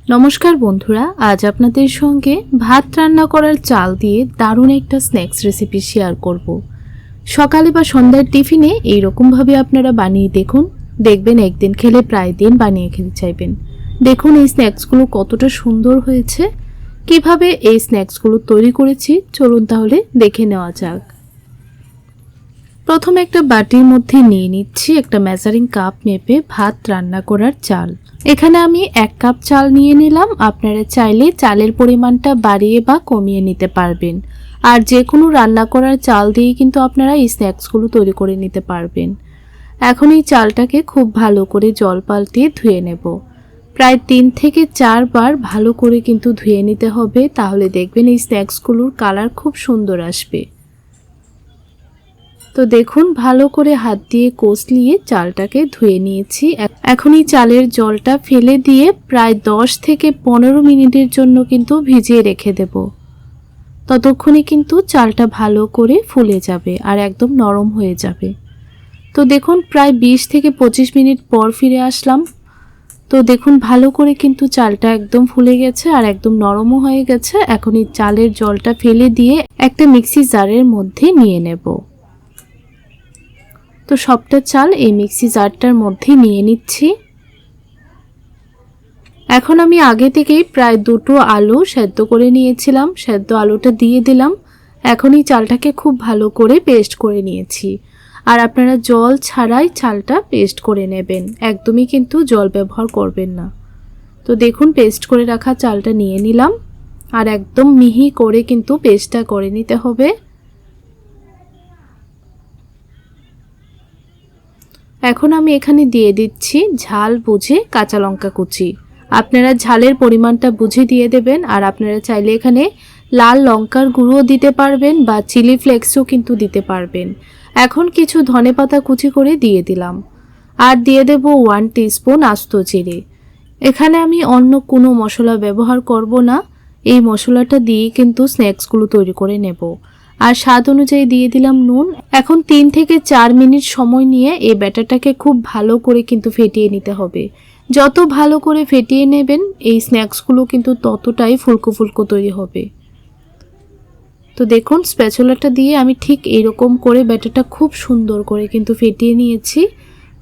নমস্কার বন্ধুরা, আজ আপনাদের সঙ্গে ভাত রান্না করার চাল দিয়ে দারুণ একটা স্ন্যাক্স রেসিপি শেয়ার করব। সকালে বা সন্ধ্যার টিফিনে এইরকমভাবে আপনারা বানিয়ে দেখবেন একদিন খেলে প্রায় দিন বানিয়ে খেতে চাইবেন। দেখুন এই স্ন্যাক্সগুলো কতটা সুন্দর হয়েছে। কিভাবে এই স্ন্যাক্সগুলো তৈরি করেছি চলুন তাহলে দেখে নেওয়া যাক। প্রথমে একটা বাটির মধ্যে নিয়ে নিচ্ছি একটা মেজারিং কাপ মেপে ভাত রান্না করার চাল। এখানে আমি 1 কাপ চাল নিয়ে নিলাম। আপনারা চাইলে চালের পরিমাণটা বাড়িয়ে বা কমিয়ে নিতে পারবেন। আর যে কোনো রান্না করার চাল দিয়ে কিন্তু আপনারা এই স্ন্যাক্সগুলো তৈরি করে নিতে পারবেন। এখন এই চালটাকে খুব ভালো করে জল পাল্টিয়ে ধুয়ে নেব। প্রায় 3 থেকে 4 বার ভালো করে কিন্তু ধুয়ে নিতে হবে, তাহলে দেখবেন এই স্ন্যাক্সগুলোর কালার খুব সুন্দর আসবে। তো দেখুন ভালো করে হাত দিয়ে কষলিয়ে চালটাকে ধুয়ে নিয়েছি। এখন এই চালের জলটা ফেলে দিয়ে প্রায় 10 থেকে 15 মিনিটের জন্য কিন্তু ভিজিয়ে রেখে দেব। ততক্ষণে কিন্তু চালটা ভালো করে ফুলে যাবে আর একদম নরম হয়ে যাবে। তো দেখুন প্রায় 20 থেকে 25 মিনিট পর ফিরে আসলাম। তো দেখুন ভালো করে কিন্তু চালটা একদম ফুলে গেছে আর একদম নরমও হয়ে গেছে। এখন এই চালের জলটা ফেলে দিয়ে একটা মিক্সি জারের মধ্যে নিয়ে নেব। তো সবটা চাল এই মিক্সি জারটার মধ্যে নিয়ে নিচ্ছি। এখন আমি আগে থেকেই প্রায় 2টো আলু সেদ্ধ করে নিয়েছিলাম, সেদ্ধ আলুটা দিয়ে দিলাম। এখন এই চালটাকে খুব ভালো করে পেস্ট করে নিয়েছি। আর আপনারা জল ছাড়াই চালটা পেস্ট করে নেবেন, একদমই কিন্তু জল ব্যবহার করবেন না। তো দেখুন পেস্ট করে রাখা চালটা নিয়ে নিলাম আর একদম মিহি করে কিন্তু পেস্টটা করে নিতে হবে। এখন আমি এখানে দিয়ে দিচ্ছি ঝাল বুঝে কাঁচা লঙ্কা কুচি। আপনারা ঝালের পরিমাণটা বুঝে দিয়ে দেবেন। আর আপনারা চাইলে এখানে লাল লঙ্কার গুঁড়ো দিতে পারবেন বা চিলি ফ্লেক্সও কিন্তু দিতে পারবেন। এখন কিছু ধনেপাতা কুচি করে দিয়ে দিলাম আর দিয়ে দেব 1 টিস্পুন আস্ত জিরে। এখানে আমি অন্য কোনো মশলা ব্যবহার করব না, এই মশলাটা দিয়ে কিন্তু স্ন্যাক্সগুলো তৈরি করে নেব। আর স্বাদ অনুযায়ী দিয়ে দিলাম নুন। এখন 3 থেকে 4 মিনিট সময় নিয়ে এই ব্যাটারটাকে খুব ভালো করে কিন্তু ফেটিয়ে নিতে হবে। যত ভালো করে ফেটিয়ে নেবেন এই স্ন্যাক্সগুলো কিন্তু ততটাই ফুলকো ফুলকো তৈরি হবে। তো দেখুন স্প্যাচুলাটা দিয়ে আমি ঠিক এইরকম করে ব্যাটারটা খুব সুন্দর করে কিন্তু ফেটিয়ে নিয়েছি।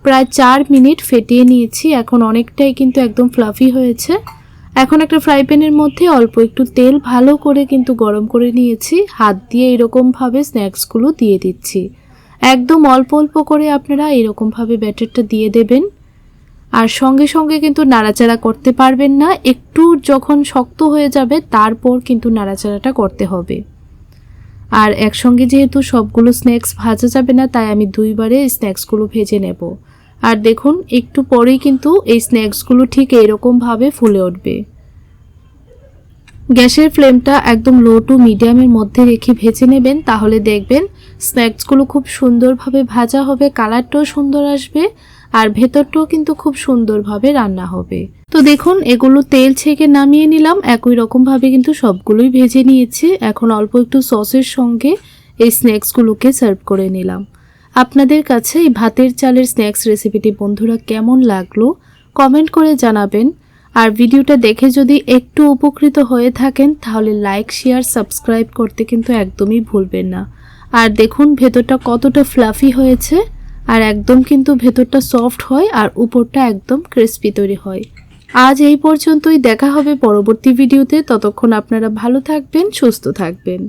প্রায় 4 মিনিট ফেটিয়ে নিয়েছি। এখন অনেকটাই কিন্তু একদম ফ্লাফি হয়েছে। এখন একটা ফ্রাই প্যানের মধ্যে অল্প একটু তেল ভালো করে কিন্তু গরম করে নিয়েছি। হাত দিয়ে এরকমভাবে স্ন্যাক্সগুলো দিয়ে দিচ্ছি। একদম অল্প অল্প করে আপনারা এরকমভাবে ব্যাটারটা দিয়ে দেবেন। আর সঙ্গে সঙ্গে কিন্তু নাড়াচাড়া করতে পারবেন না, একটু যখন শক্ত হয়ে যাবে তারপর কিন্তু নাড়াচাড়াটা করতে হবে। আর একসঙ্গে যেহেতু সবগুলো স্ন্যাক্স ভাজা যাবে না, তাই আমি 2 বারে স্ন্যাক্সগুলো ভেজে নেব। আর দেখুন একটু পরেই কিন্তু এই স্ন্যাক্সগুলো ঠিক এরকমভাবে ফুলে উঠবে। গ্যাসের ফ্লেমটা একদম লো টু মিডিয়ামের মধ্যে রেখে ভেজে নেবেন, তাহলে দেখবেন স্ন্যাক্সগুলো খুব সুন্দরভাবে ভাজা হবে, কালারটাও সুন্দর আসবে আর ভেতরটাও কিন্তু খুব সুন্দরভাবে রান্না হবে। তো দেখুন এগুলো তেল ছেঁকে নামিয়ে নিলাম। একই রকমভাবে কিন্তু সবগুলোই ভেজে নিয়েছি। এখন অল্প একটু সসের সঙ্গে এই স্ন্যাক্সগুলোকে সার্ভ করে নিলাম। আপনাদের কাছে এই ভাতের চালের স্ন্যাক্স রেসিপিটি বন্ধুরা কেমন লাগলো কমেন্ট করে জানাবেন। আর ভিডিওটা দেখে যদি একটু উপকৃত হয়ে থাকেন তাহলে লাইক শেয়ার সাবস্ক্রাইব করতে কিন্তু একদমই ভুলবেন না। আর দেখুন ভেতরটা কতটা ফ্লাফি হয়েছে আর একদম কিন্তু ভেতরটা সফট হয় আর উপরটা একদম ক্রিস্পি তৈরি হয়। আজ এই পর্যন্তই, দেখা হবে পরবর্তী ভিডিওতে। ততক্ষণ আপনারা ভালো থাকবেন, সুস্থ থাকবেন।